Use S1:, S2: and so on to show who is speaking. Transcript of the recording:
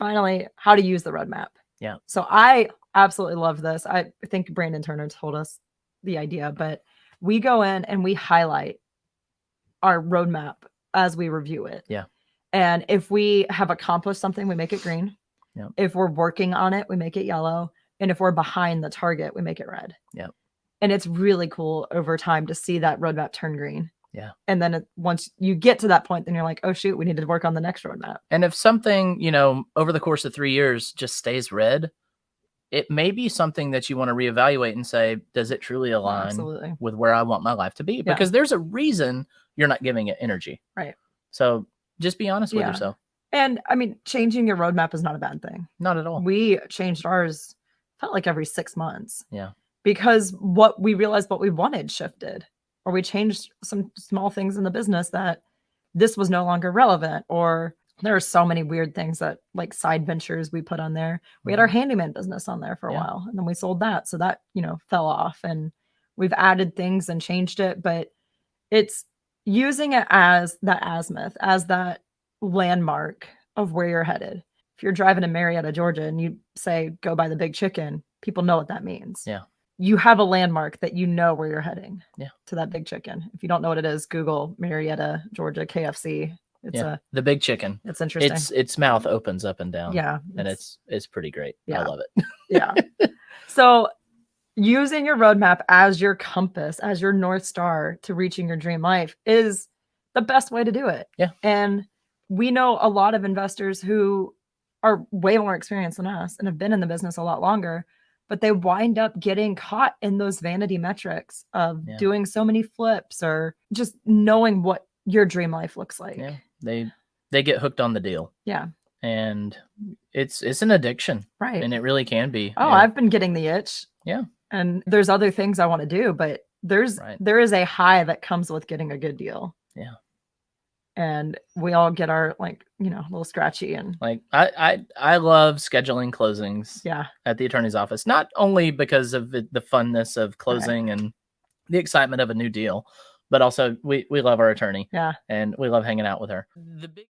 S1: finally, how to use the roadmap.
S2: Yeah.
S1: So I absolutely love this. I think Brandon Turner told us the idea, but we go in and we highlight our roadmap as we review it.
S2: Yeah.
S1: And if we have accomplished something, we make it green.
S2: Yeah.
S1: If we're working on it, we make it yellow. And if we're behind the target, we make it red.
S2: Yeah.
S1: And it's really cool over time to see that roadmap turn green.
S2: Yeah.
S1: And then once you get to that point, then you're like, oh, shoot, we need to work on the next roadmap.
S2: And if something, you know, over the course of 3 years just stays red, it may be something that you want to reevaluate and say, does it truly align
S1: Absolutely.
S2: with where I want my life to be?
S1: Yeah.
S2: Because there's a reason you're not giving it energy.
S1: Right.
S2: So just be honest with yourself.
S1: And I mean, changing your roadmap is not a bad thing.
S2: Not at all.
S1: We changed ours, felt like every 6 months.
S2: Yeah.
S1: Because what we realized what we wanted shifted, or we changed some small things in the business that this was no longer relevant, or there are so many weird things that like side ventures we put on there. We had our handyman business on there for a while, and then we sold that. So that, you know, fell off, and we've added things and changed it, but it's using it as that azimuth, as that landmark of where you're headed. If you're driving to Marietta, Georgia, and you say, go buy the big chicken, people know what that means.
S2: Yeah.
S1: You have a landmark that you know where you're heading.
S2: Yeah.
S1: To that big chicken. If you don't know what it is, Google Marietta, Georgia, KFC. It's
S2: the big chicken.
S1: It's interesting.
S2: Its mouth opens up and down.
S1: Yeah.
S2: And it's pretty great.
S1: Yeah.
S2: I love it.
S1: Yeah. So using your roadmap as your compass, as your North Star to reaching your dream life is the best way to do it.
S2: Yeah.
S1: And we know a lot of investors who are way more experienced than us and have been in the business a lot longer, but they wind up getting caught in those vanity metrics of doing so many flips or just knowing what your dream life looks like.
S2: Yeah. They get hooked on the deal.
S1: Yeah.
S2: And it's an addiction.
S1: Right.
S2: And it really can be.
S1: Oh, I've been getting the itch.
S2: Yeah.
S1: And there's other things I want to do, but there is a high that comes with getting a good deal.
S2: Yeah.
S1: And we all get our, like, you know, a little scratchy, and
S2: like I love scheduling closings.
S1: Yeah.
S2: At the attorney's office, not only because of the funness of closing and the excitement of a new deal, but also we love our attorney.
S1: Yeah.
S2: And we love hanging out with her. The big